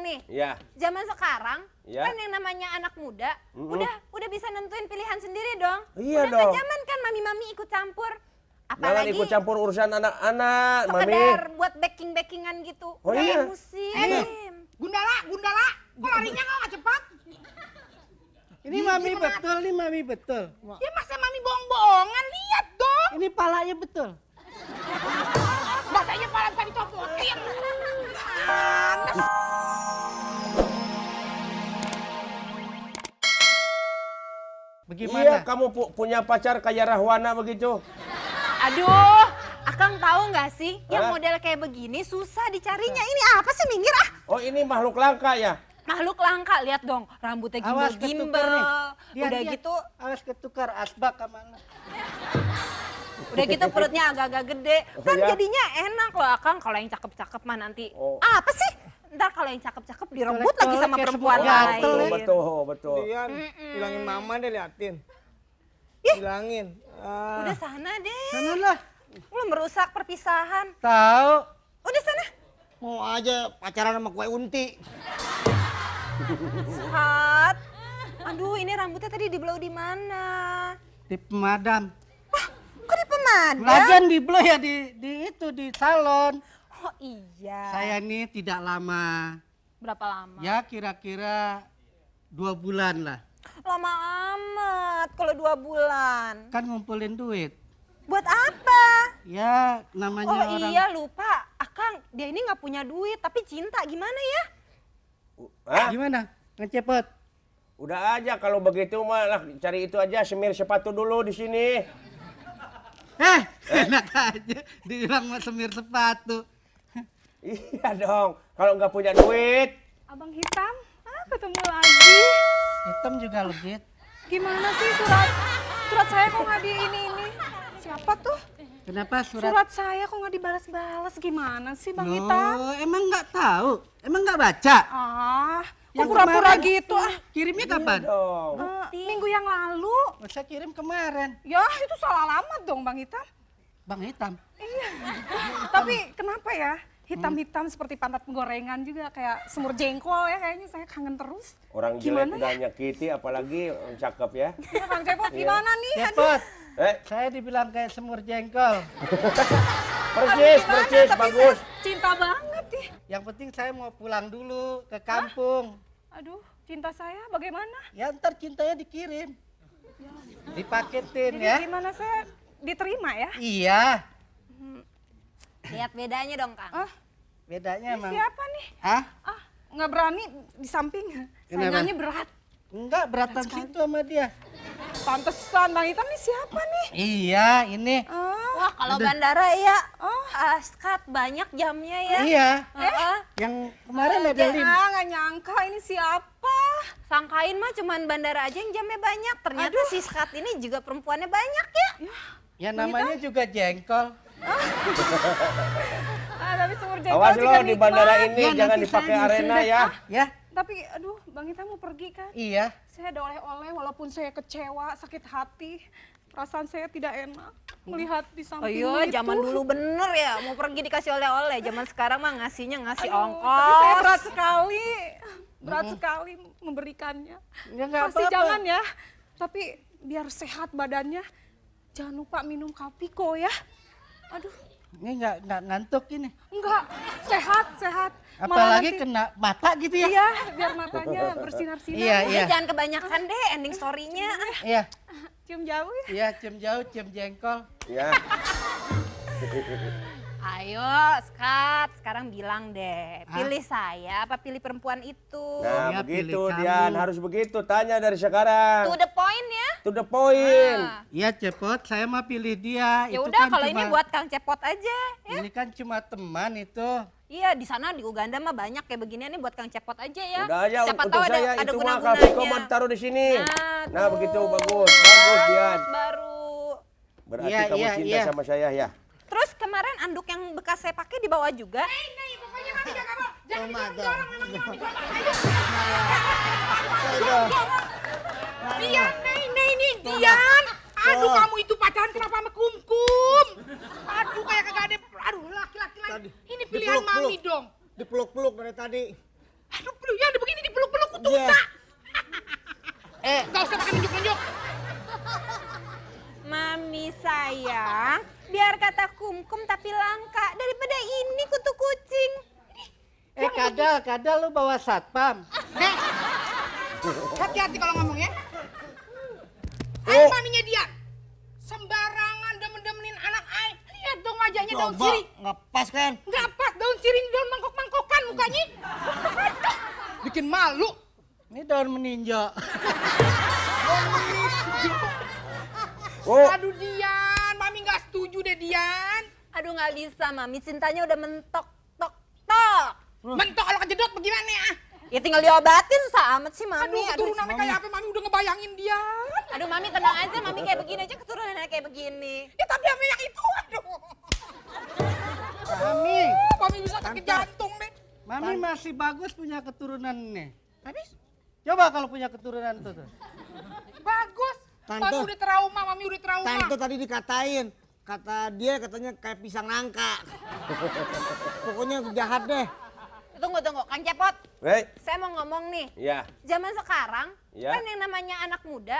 nih. Iya. Zaman sekarang Ya. kan yang namanya anak muda udah bisa nentuin pilihan sendiri dong. Iya udah dong. gak zaman kan mami-mami ikut campur. Jangan Apalagi ikut campur urusan anak-anak, Mami. sekedar buat backing-backingan gitu. Oh, Udah iya. musim. Gundala, kok larinya nggak cepat? Ini Mami betul, ini Mami betul. Ya masa mami bohong-bohongan, lihat dong. Ini palanya betul. Rasanya pala bisa dicopotin. Bagaimana? Iya, kamu punya pacar kayak Rahwana begitu. Aduh, Akang tahu nggak sih yang Hah? model kayak begini susah dicarinya. Ini apa sih minggir ah? Oh, ini makhluk langka ya? Makhluk langka, lihat dong rambutnya Awas gimbal-gimbal. ketukar nih. Dia, Udah dia. gitu, Awas ketukar asbak kemana? udah gitu perutnya agak-agak gede. Kan ya? jadinya enak loh Akang kalau yang cakep-cakep mah nanti. Oh. Apa sih? Ntar kalau yang cakep-cakep direbut lagi Colek-colek sama kayak perempuan semut gatel lain. ya. Betul. Dian, bilangin mama deh liatin. Bilangin. Udah sana deh. Sana lah. Lu merusak perpisahan. Tahu. Udah sana. Mau aja pacaran sama kue unti. Sat. Aduh, ini rambutnya tadi dibelau di mana? Di pemadam. Kok di pemadam? Lagian di blow ya di itu di salon. Oh iya. Saya ini tidak lama. Berapa lama? Ya kira-kira 2 bulan lah. Lama amat kalau 2 bulan. Kan ngumpulin duit. Buat apa? Ya namanya Oh orang. iya lupa, Akang dia ini nggak punya duit tapi cinta gimana ya? Hah? Gimana? Ngecepet. Udah aja kalau begitu mah lah, cari itu aja semir sepatu dulu di sini. Enak aja dibilang mau semir sepatu. Iya dong, kalau nggak punya duit. Abang Hitam, ketemu lagi. Hitam juga legit. Gimana sih surat saya kok nggak di ini? Siapa tuh? Kenapa Surat saya kok nggak dibalas-balas? Gimana sih Bang Hitam? Loh, emang nggak tahu? Emang nggak baca? Ah, kok Yang pura-pura kemarin gitu ah? Kirimnya kapan? Dong. Minggu yang lalu. Masa kirim kemarin. Ya itu salah alamat dong Bang Hitam. Bang Hitam. Tapi kenapa ya? Hitam-hitam seperti pantat gorengan juga kayak semur jengkol ya kayaknya saya kangen terus. Orang Gimana jelek udah nyakiti apalagi orang cakep ya. Ya, Bang Cepot gimana nih? Cepet. Eh, Saya dibilang kayak semur jengkol. persis, bagus. Cinta banget nih. Yang penting saya mau pulang dulu ke kampung. Aduh, cinta saya bagaimana? Ya ntar cintanya dikirim. Dipaketin Jadi ya. gimana saya diterima ya? Iya. Lihat bedanya dong Kang. Bedanya emang. Siapa nih? Hah? Ah, nggak berani di samping. Kenapa? Saingannya berat. Enggak, beratan situ sama dia. Pantesan Bang Hitam nih siapa nih? Iya, ini. Wah, kalau bandara ya, askat banyak jamnya ya. Iya. Heeh. Yang kemarin ada lima. Nggak nyangka ini siapa. Sangkain mah cuman bandara aja yang jamnya banyak. Ternyata si Skat ini juga perempuannya banyak ya. Ya namanya juga jengkol. Tapi semur jengkol Awas juga lo di nikmat. bandara ini Ya, jangan nanti dipakai saya nyusul arena deh. ya. Ya, Tapi aduh, Bang Hitam mau pergi kan? iya. Saya ada oleh-oleh walaupun saya kecewa, sakit hati. Perasaan saya tidak enak melihat di samping Oh iya, itu. zaman dulu bener ya, mau pergi dikasih oleh-oleh. Zaman sekarang mah ngasih Aduh, ongkos. tapi saya berat sekali. Berat sekali memberikannya. Ya nggak Pasti apa-apa. jangan ya. Tapi biar sehat badannya, jangan lupa minum Kapiko ya. Aduh, Ini nggak ngantuk ini. enggak. Sehat. Malah Apalagi nanti- kena mata gitu ya. Iya, biar matanya bersinar-sinar. Iya, Udah iya. jangan kebanyakan deh ending story-nya. Iya, Cium jauh ya. iya, cium jauh, cium jengkol. Ya. Ayo, Skat, sekarang bilang deh, pilih saya apa pilih perempuan itu? Nah, Ya, begitu pilih Dian, kamu. harus begitu. Tanya dari sekarang. To the point ya. To the point. Iya Cepot, saya mah pilih dia. Ya Itu udah, kan kalau ini cuma- buat Kang Cepot aja. Ya. Ini kan cuma teman itu. Iya, di sana di Uganda mah banyak kayak beginian nih buat Kang Cepot aja ya. Udah aja Siapa untuk tahu saya ada itu mah guna-gunanya. Kapiko mah taruh di sini. Nah, tuh. begitu bagus. Bagus Dian. Baru. Berarti Iya, kamu iya, cinta iya. sama saya ya. Terus kemarin anduk yang bekas saya pakai dibawa juga. Pokoknya mami gak mau. Jangan dorong memang mami. Dian, nih, Dian. Aduh, kamu itu pacaran kenapa sama Kumkum? Aduh, kayak kagak ada. Aduh, laki-laki lain. Tadi, Ini pilihan dipeluk-peluk. mami dong. Dipeluk-peluk dari tadi. Aduh, peluk ya, begini dipeluk-peluk kutu Iya. tak. Gak usah pakai nunjuk-nunjuk. Mami sayang, biar kata kumkum tapi langka daripada ini kutu kucing. Kadal lu bawa satpam. Hati-hati kalau ngomong ya. Ayo maminya dia. Sembarangan demen-demenin anak ay. Lihat dong wajahnya daun Coba, sirih. nggak pas kan? Nggak pas daun sirih daun mangkok-mangkokan mukanya. Bikin malu. Ini daun meninjau. Oh, Aduh Dian, mami nggak setuju deh Dian. Aduh nggak bisa Mami, cintanya udah mentok tok tok. Mentok kalau kejedot bagaimana ya? Ya tinggal diobatin amat sih Mami. Aduh keturunannya kayak apa mami udah ngebayangin Dian. Aduh Mami tenang aja, Mami kayak begini aja keturunannya kayak begini. Ya tapi sama yang itu aduh. Mami, Mami bisa sakit jantung deh. Mami masih bagus punya keturunan nih. Habis? Coba kalau punya keturunan tuh. Bagus. Tante. Mami udah trauma, mami udah trauma. Tante tadi dikatain. Kata dia katanya kayak pisang nangka. Pokoknya jahat deh. Tunggu, Kang Cepot. hei, Saya mau ngomong nih. ya. Zaman sekarang Ya. kan yang namanya anak muda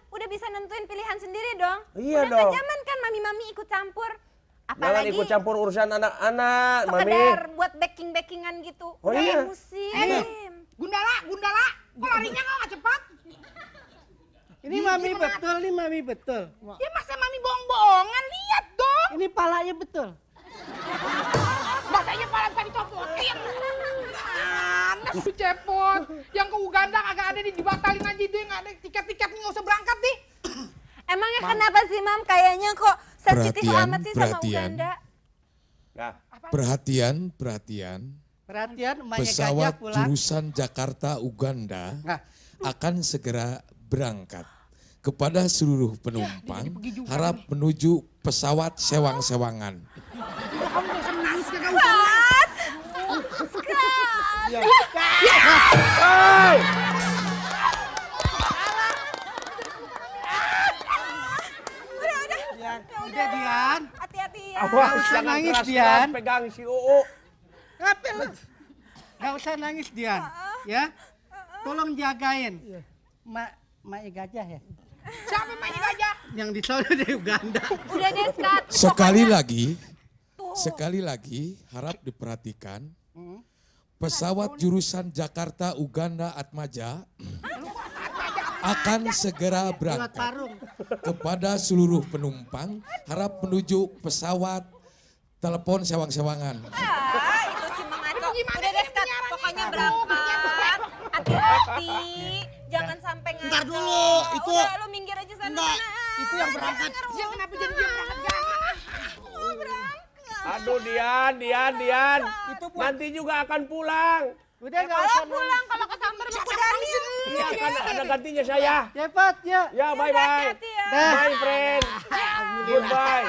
udah bisa nentuin pilihan sendiri dong. Iya udah nggak dong. zaman kan mami-mami ikut campur. Jangan Apalagi ikut campur urusan anak-anak, Mami. sekedar buat backing-backingan gitu. Oh Udah iya. musim. Gundala, kok larinya nggak cepat? Ini Mami betul, nih Mami betul. Ya masa mami bohong-bohongan, lihat dong. Ini palanya betul. Masanya pala bisa dicopotin. Mana sih Cepot? Yang ke Uganda kagak ada dibatalin aja deh, nggak ada tiket-tiketnya nggak usah berangkat deh. Emangnya kenapa sih Mam? Kayaknya kok sensitif Perhatian, amat sih sama perhatian. Uganda. Nah, Perhatian. Perhatian, emaknya gajah Pesawat pulang. jurusan Jakarta Uganda Nah, akan segera berangkat. Kepada seluruh penumpang harap menuju pesawat sewang-sewangan. hei, udah Dian. Hati-hati ya. awas Nggak usah jangan nangis, keras-keras Dian. pegang si Uu. Ngapain lu? Gak usah nangis Dian, ya. Tolong jagain. Mak gajah ya? Siapa mainnya gajah? Yang di sana dari Uganda. Udah deh, Skat. Sekali lagi harap diperhatikan. Pesawat jurusan Jakarta Uganda Atmaja akan segera Buat berangkat. tarung. Kepada seluruh penumpang harap menuju pesawat telepon sewang-sewangan. Itu si mengaco. Udah deh, Skat. Pokoknya berangkat. Hati-hati. Jangan sampai ngaco. Ntar dulu, itu. Udah, lu minggir aja sana. Enggak, sana. itu yang berangkat. Ya kenapa jadi dia berangkat gak? Aduh, Dian. Itu buat Nanti juga akan pulang. Udah gak Kalau usah pulang, kalau kesamper sama Daniel. Iya, kan ada gantinya saya. Cepat ya. Ya, bye-bye. Hati-hati ya. Dah. Bye, friend. Goodbye.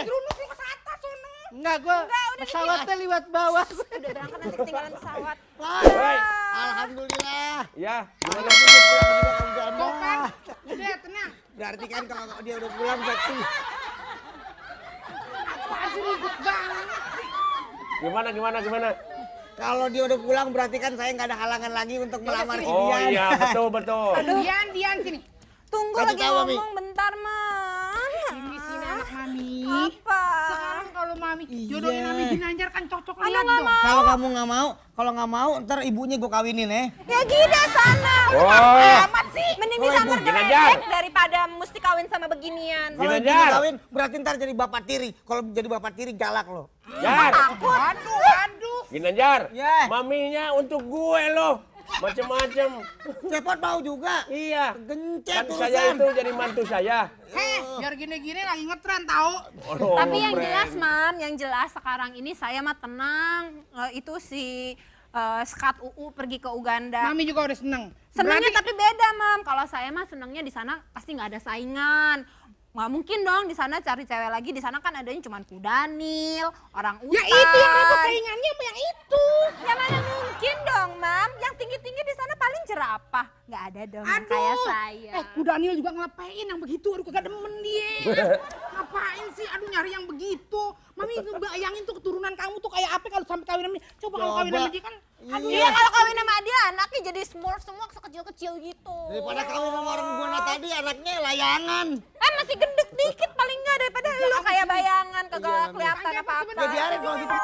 Gerunuk lu ke atas sono. Enggak, gua pesawatnya lewat bawah. Udah berangkat nanti ketinggalan pesawat. Bye. Alhamdulillah. Ya, gimana? Tuh kan, udah tenang. Berarti kan kalau dia udah pulang berarti. Apaan sih ribut banget. Gimana? Kalau dia udah pulang berarti kan saya nggak ada halangan lagi untuk melamar si Oh Dian. iya, betul. Dian sini. Tunggu Kasih lagi tahu, Mami. ngomong bentar, Mam. Sini anak mami. Apa? Sekarang kalau mami jodohin mami Ginanjar kan cocok lihat nggak dong. mau. Kalau kamu nggak mau, ntar ibunya gue kawinin ya. Ya gila sana. Oh, Amat sih. Mending Kalau disamper ibu Ginanjar. geledek daripada mesti kawin sama beginian. Kalau Ginanjar. ibunya kawin berarti ntar jadi bapak tiri. Kalau jadi bapak tiri galak loh. Jar. Aduh. Ginanjar. Ya. Maminya untuk gue loh. Macem-macem. Cepot mau juga. Iya. Gencet Kan saya urusan. itu jadi mantu saya. Biar gini-gini lagi ngetren tahu. Oh, Tapi yang friend. jelas, Mam, yang jelas sekarang ini saya mah tenang. Itu si Skat UU pergi ke Uganda. Mami juga udah seneng. Senangnya tapi beda, Mam. Kalau saya mah senangnya di sana pasti nggak ada saingan. Nggak mungkin dong di sana cari cewek lagi. Di sana kan adanya cuma kudanil, orang utan. Ya itu yang apa saingannya sama yang itu. Ya mana mungkin dong, Mam. Yang tinggi-tinggi di sana paling jerapah. Nggak ada dong yang kayak saya. Daniel juga ngelepein yang begitu. Aduh kagak demen dia. Ngapain sih? Aduh nyari yang begitu. Mami Mami bayangin tuh keturunan kamu tuh kayak apa kalau sampai kawin sama dia. Coba kalau kawin sama dia kan. Aduh, Iya kalau kawin sama dia anaknya jadi semua sekecil-kecil gitu. Daripada kawin sama orang buana tadi anaknya layangan. Masih gendut dikit paling enggak daripada lu kayak bayangan kagak kelihatan apa-apa. Ya biarin kalau gitu.